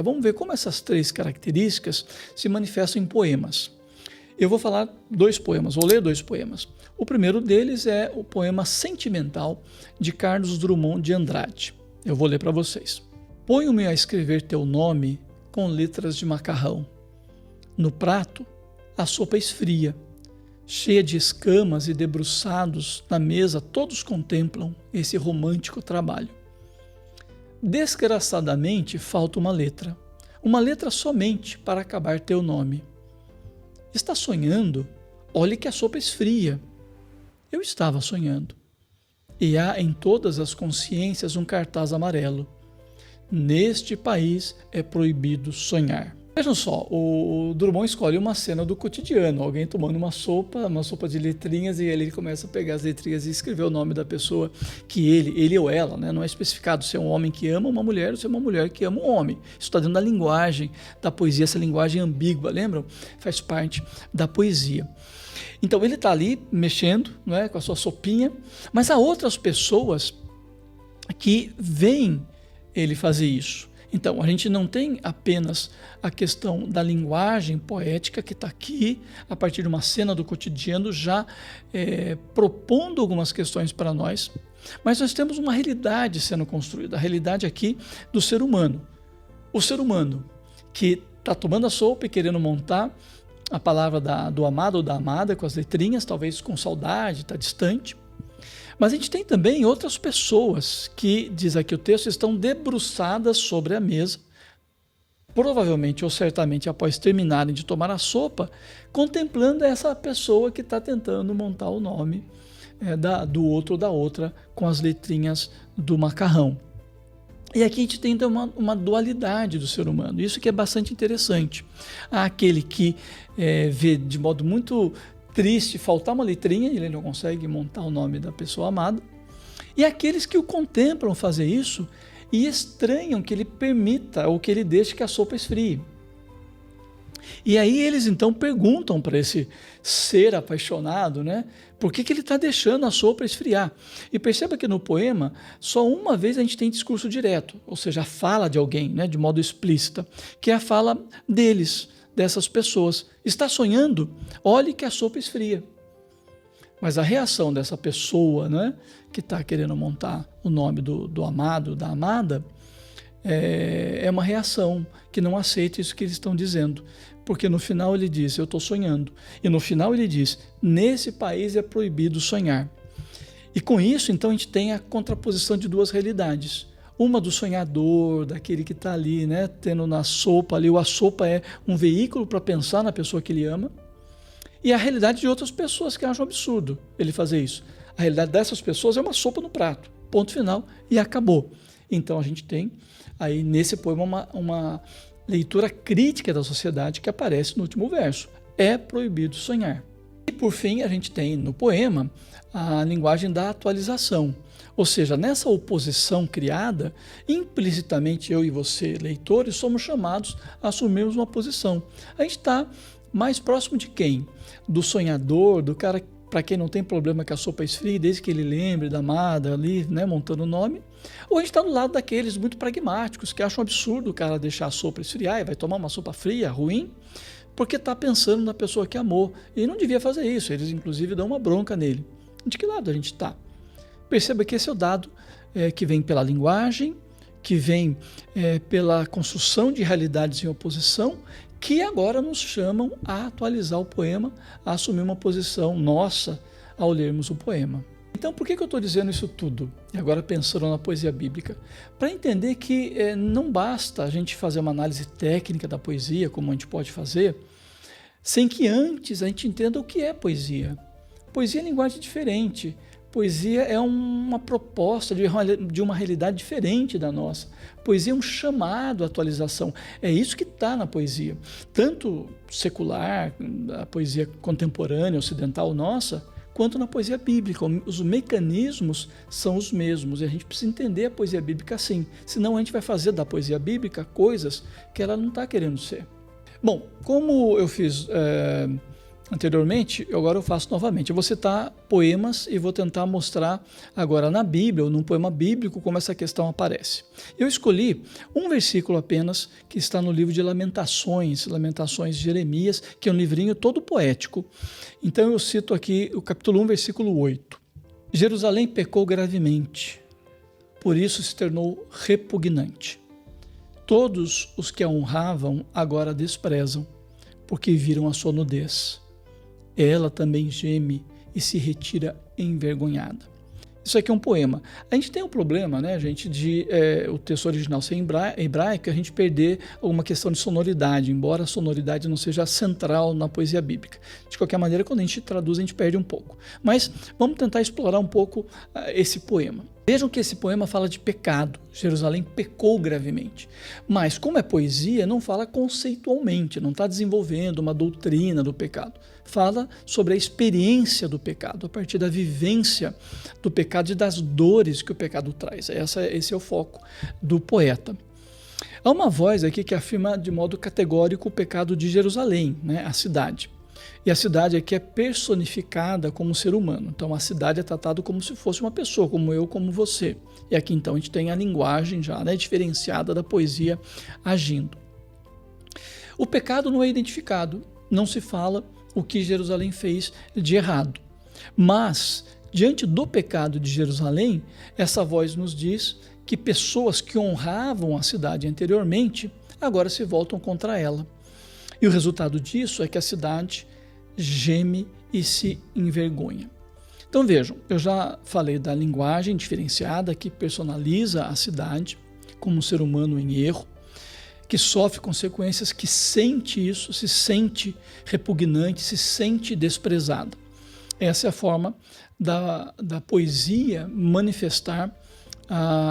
Vamos ver como essas três características se manifestam em poemas. Eu vou falar dois poemas, vou ler dois poemas. O primeiro deles é o poema Sentimental, de Carlos Drummond de Andrade. Eu vou ler para vocês. Ponho-me a escrever teu nome com letras de macarrão. No prato, a sopa esfria, cheia de escamas, e debruçados na mesa todos contemplam esse romântico trabalho. Desgraçadamente falta uma letra somente para acabar teu nome. Está sonhando? Olhe que a sopa esfria. Eu estava sonhando. E há em todas as consciências um cartaz amarelo. Neste país é proibido sonhar. Vejam só, o Drummond escolhe uma cena do cotidiano, alguém tomando uma sopa de letrinhas, e ele começa a pegar as letrinhas e escrever o nome da pessoa que ele ou ela, né? Não é especificado se é um homem que ama uma mulher ou se é uma mulher que ama um homem. Isso está dentro da linguagem da poesia, essa linguagem ambígua, lembram? Faz parte da poesia. Então ele está ali mexendo, né, com a sua sopinha, mas há outras pessoas que veem ele fazer isso. Então, a gente não tem apenas a questão da linguagem poética que está aqui, a partir de uma cena do cotidiano, já propondo algumas questões para nós, mas nós temos uma realidade sendo construída, a realidade aqui do ser humano. O ser humano que está tomando a sopa e querendo montar a palavra do amado ou da amada com as letrinhas, talvez com saudade, está distante. Mas a gente tem também outras pessoas que, diz aqui o texto, estão debruçadas sobre a mesa, provavelmente ou certamente após terminarem de tomar a sopa, contemplando essa pessoa que está tentando montar o nome do outro ou da outra com as letrinhas do macarrão. E aqui a gente tem então uma dualidade do ser humano, isso que é bastante interessante. Há aquele que vê de modo muito triste faltar uma letrinha, ele não consegue montar o nome da pessoa amada, e aqueles que o contemplam fazer isso e estranham que ele permita ou que ele deixe que a sopa esfrie. E aí eles então perguntam para esse ser apaixonado, né, por que ele está deixando a sopa esfriar. E perceba que no poema, só uma vez a gente tem discurso direto, ou seja, a fala de alguém, né, de modo explícita, que é a fala deles, dessas pessoas. Está sonhando? Olhe que a sopa esfria. Mas a reação dessa pessoa, né, que está querendo montar o nome do amado, da amada, é uma reação que não aceita isso que eles estão dizendo. Porque no final ele diz, eu estou sonhando. E no final ele diz, nesse país é proibido sonhar. E com isso, então, a gente tem a contraposição de duas realidades. Uma do sonhador, daquele que está ali, né, tendo na sopa ali, ou a sopa é um veículo para pensar na pessoa que ele ama, e a realidade de outras pessoas que acham absurdo ele fazer isso. A realidade dessas pessoas é uma sopa no prato, ponto final, e acabou. Então a gente tem aí nesse poema uma leitura crítica da sociedade que aparece no último verso. É proibido sonhar. E por fim a gente tem no poema a linguagem da atualização. Ou seja, nessa oposição criada, implicitamente eu e você, leitores, somos chamados a assumirmos uma posição. A gente está mais próximo de quem? Do sonhador, do cara para quem não tem problema que a sopa esfrie, desde que ele lembre da amada ali, né, montando o nome. Ou a gente está do lado daqueles muito pragmáticos, que acham absurdo o cara deixar a sopa esfriar e vai tomar uma sopa fria, ruim, porque está pensando na pessoa que amou. E não devia fazer isso, eles inclusive dão uma bronca nele. De que lado a gente está? Perceba que esse é o dado que vem pela linguagem, que vem pela construção de realidades em oposição, que agora nos chamam a atualizar o poema, a assumir uma posição nossa ao lermos o poema. Então, por que eu estou dizendo isso tudo? E agora pensando na poesia bíblica. Para entender que não basta a gente fazer uma análise técnica da poesia, como a gente pode fazer, sem que antes a gente entenda o que é poesia. Poesia é linguagem diferente. Poesia é uma proposta de uma realidade diferente da nossa. Poesia é um chamado à atualização. É isso que está na poesia. Tanto secular, a poesia contemporânea, ocidental nossa, quanto na poesia bíblica. Os mecanismos são os mesmos. E a gente precisa entender a poesia bíblica assim. Senão a gente vai fazer da poesia bíblica coisas que ela não está querendo ser. Bom, como eu fiz anteriormente, agora eu faço novamente. Eu vou citar poemas e vou tentar mostrar agora na Bíblia, ou num poema bíblico, como essa questão aparece. Eu escolhi um versículo apenas que está no livro de Lamentações, Lamentações de Jeremias, que é um livrinho todo poético. Então eu cito aqui o capítulo 1, versículo 8. Jerusalém pecou gravemente, por isso se tornou repugnante. Todos os que a honravam agora a desprezam, porque viram a sua nudez. Ela também geme e se retira envergonhada. Isso aqui é um poema. A gente tem um problema, né, gente, de o texto original ser hebraico, a gente perder alguma questão de sonoridade, embora a sonoridade não seja central na poesia bíblica. De qualquer maneira, quando a gente traduz, a gente perde um pouco. Mas vamos tentar explorar um pouco esse poema. Vejam que esse poema fala de pecado. Jerusalém pecou gravemente. Mas, como é poesia, não fala conceitualmente, não está desenvolvendo uma doutrina do pecado. Fala sobre a experiência do pecado, a partir da vivência do pecado e das dores que o pecado traz. Esse é o foco do poeta. Há uma voz aqui que afirma de modo categórico o pecado de Jerusalém, né, a cidade. E a cidade aqui é personificada como um ser humano. Então a cidade é tratada como se fosse uma pessoa, como eu, como você. E aqui então a gente tem a linguagem já, né, diferenciada da poesia agindo. O pecado não é identificado, não se fala o que Jerusalém fez de errado. Mas, diante do pecado de Jerusalém, essa voz nos diz que pessoas que honravam a cidade anteriormente, agora se voltam contra ela. E o resultado disso é que a cidade geme e se envergonha. Então vejam, eu já falei da linguagem diferenciada que personaliza a cidade como um ser humano em erro, que sofre consequências, que sente isso, se sente repugnante, se sente desprezada. Essa é a forma da poesia manifestar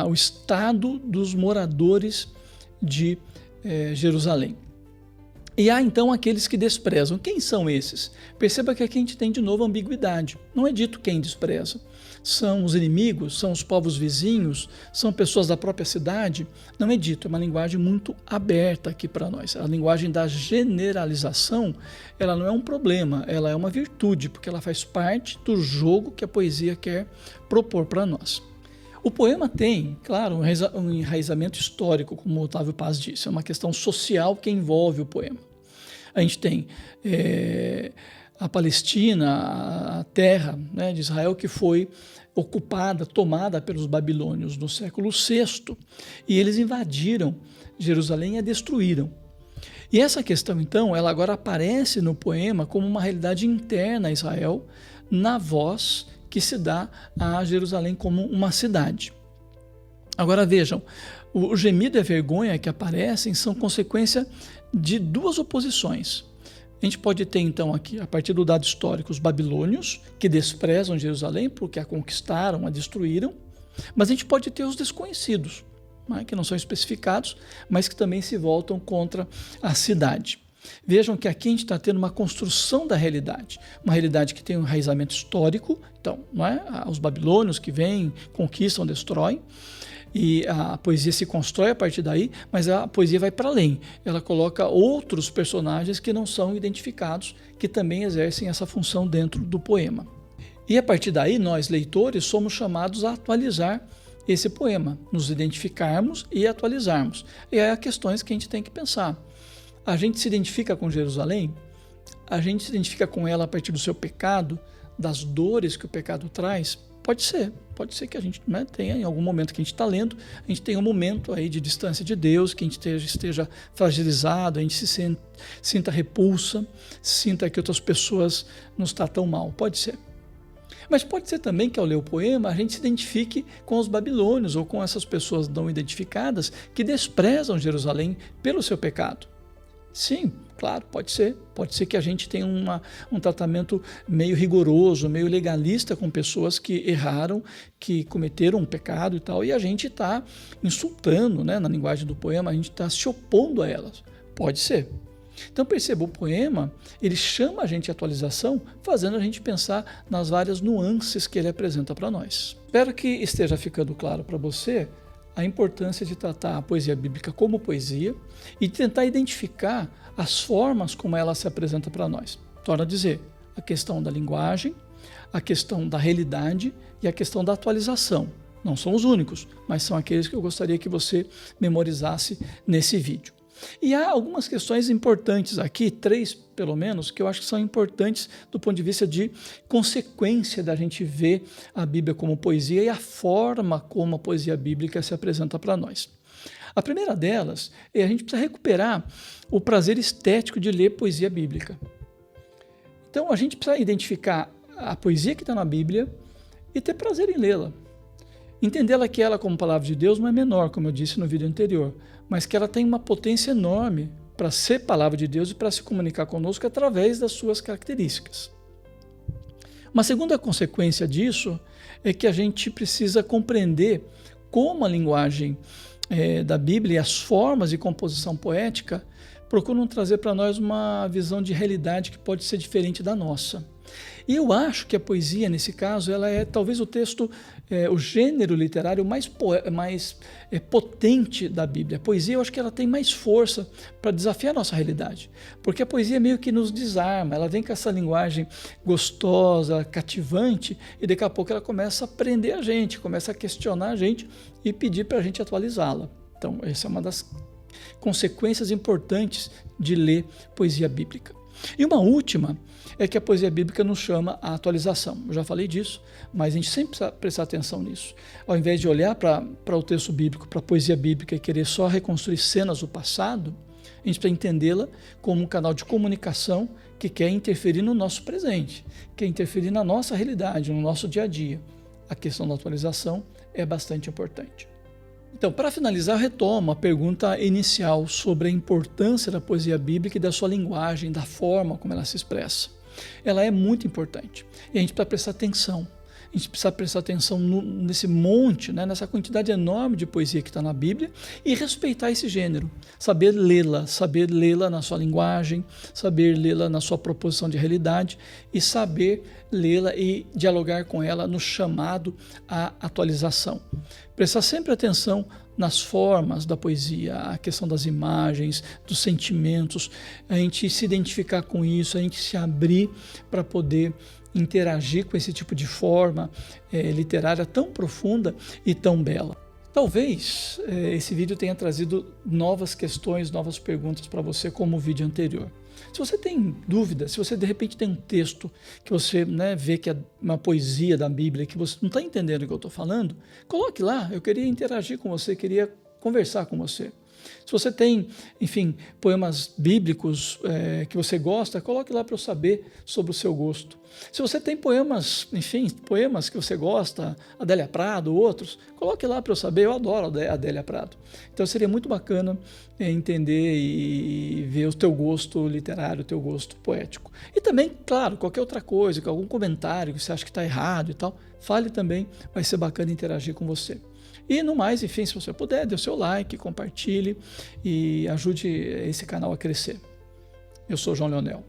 o estado dos moradores de Jerusalém. E há então aqueles que desprezam. Quem são esses? Perceba que aqui a gente tem de novo ambiguidade. Não é dito quem despreza. São os inimigos? São os povos vizinhos? São pessoas da própria cidade? Não é dito. É uma linguagem muito aberta aqui para nós. A linguagem da generalização, ela não é um problema, ela é uma virtude, porque ela faz parte do jogo que a poesia quer propor para nós. O poema tem, claro, um enraizamento histórico, como Otávio Paz disse, é uma questão social que envolve o poema. A gente tem a Palestina, a terra, né, de Israel, que foi ocupada, tomada pelos babilônios no século VI, e eles invadiram Jerusalém e a destruíram. E essa questão, então, ela agora aparece no poema como uma realidade interna a Israel, na voz que se dá a Jerusalém como uma cidade. Agora vejam, o gemido e a vergonha que aparecem são consequência de duas oposições. A gente pode ter então aqui, a partir do dado histórico, os babilônios, que desprezam Jerusalém porque a conquistaram, a destruíram, mas a gente pode ter os desconhecidos, né, que não são especificados, mas que também se voltam contra a cidade. Vejam que aqui a gente está tendo uma construção da realidade, uma realidade que tem um enraizamento histórico, então, não é? Os babilônios que vêm, conquistam, destroem, e a poesia se constrói a partir daí, mas a poesia vai para além, ela coloca outros personagens que não são identificados, que também exercem essa função dentro do poema. E a partir daí, nós, leitores, somos chamados a atualizar esse poema, nos identificarmos e atualizarmos. E aí há questões que a gente tem que pensar. A gente se identifica com Jerusalém? A gente se identifica com ela a partir do seu pecado, das dores que o pecado traz? Pode ser que a gente, né, tenha, em algum momento que a gente está lendo, a gente tenha um momento aí de distância de Deus, que a gente esteja fragilizado, a gente sinta repulsa, sinta que outras pessoas nos tratam mal. Pode ser. Mas pode ser também que ao ler o poema a gente se identifique com os babilônios ou com essas pessoas não identificadas que desprezam Jerusalém pelo seu pecado. Sim, claro, pode ser. Pode ser que a gente tenha um tratamento meio rigoroso, meio legalista com pessoas que erraram, que cometeram um pecado e tal, e a gente está insultando, né, na linguagem do poema, a gente está se opondo a elas. Pode ser. Então perceba, o poema, ele chama a gente à atualização, fazendo a gente pensar nas várias nuances que ele apresenta para nós. Espero que esteja ficando claro para você a importância de tratar a poesia bíblica como poesia e tentar identificar as formas como ela se apresenta para nós. torno a dizer, a questão da linguagem, a questão da realidade e a questão da atualização. Não são os únicos, mas são aqueles que eu gostaria que você memorizasse nesse vídeo. E há algumas questões importantes aqui, 3 pelo menos, que eu acho que são importantes do ponto de vista de consequência da gente ver a Bíblia como poesia e a forma como a poesia bíblica se apresenta para nós. A primeira delas é a gente precisa recuperar o prazer estético de ler poesia bíblica. Então a gente precisa identificar a poesia que está na Bíblia e ter prazer em lê-la. Entendê-la que ela, como palavra de Deus, não é menor, como eu disse no vídeo anterior, mas que ela tem uma potência enorme para ser palavra de Deus e para se comunicar conosco através das suas características. Uma segunda consequência disso é que a gente precisa compreender como a linguagem da Bíblia e as formas de composição poética procuram trazer para nós uma visão de realidade que pode ser diferente da nossa. E eu acho que a poesia, nesse caso, ela é talvez o texto, o gênero literário mais potente da Bíblia. A poesia, eu acho que ela tem mais força para desafiar a nossa realidade, porque a poesia meio que nos desarma, ela vem com essa linguagem gostosa, cativante, e daqui a pouco ela começa a prender a gente, começa a questionar a gente e pedir para a gente atualizá-la. Então, essa é uma das consequências importantes de ler poesia bíblica. E uma última é que a poesia bíblica nos chama à atualização. Eu já falei disso, mas a gente sempre precisa prestar atenção nisso. Ao invés de olhar para o texto bíblico, para a poesia bíblica e querer só reconstruir cenas do passado, a gente precisa entendê-la como um canal de comunicação que quer interferir no nosso presente, quer interferir na nossa realidade, no nosso dia a dia. A questão da atualização é bastante importante. Então, para finalizar, eu retomo a pergunta inicial sobre a importância da poesia bíblica e da sua linguagem, da forma como ela se expressa. Ela é muito importante e a gente precisa prestar atenção. A gente precisa prestar atenção nesse monte, nessa quantidade enorme de poesia que está na Bíblia e respeitar esse gênero, saber lê-la na sua linguagem, saber lê-la na sua proposição de realidade e saber lê-la e dialogar com ela no chamado à atualização. Prestar sempre atenção nas formas da poesia, a questão das imagens, dos sentimentos, a gente se identificar com isso, a gente se abrir para poder interagir com esse tipo de forma literária tão profunda e tão bela. Talvez esse vídeo tenha trazido novas questões, novas perguntas para você, como o vídeo anterior. Se você tem dúvida, se você de repente tem um texto que você vê que é uma poesia da Bíblia, que você não está entendendo o que eu estou falando, coloque lá, eu queria interagir com você, queria conversar com você. Se você tem, enfim, poemas bíblicos que você gosta, coloque lá para eu saber sobre o seu gosto. Se você tem poemas, enfim, poemas que você gosta, Adélia Prado, outros, coloque lá para eu saber, eu adoro a Adélia Prado. Então seria muito bacana entender e ver o teu gosto literário, o teu gosto poético. E também, claro, qualquer outra coisa, algum comentário que você acha que está errado e tal, fale também, vai ser bacana interagir com você. E no mais, enfim, se você puder, dê o seu like, compartilhe e ajude esse canal a crescer. Eu sou João Leonel.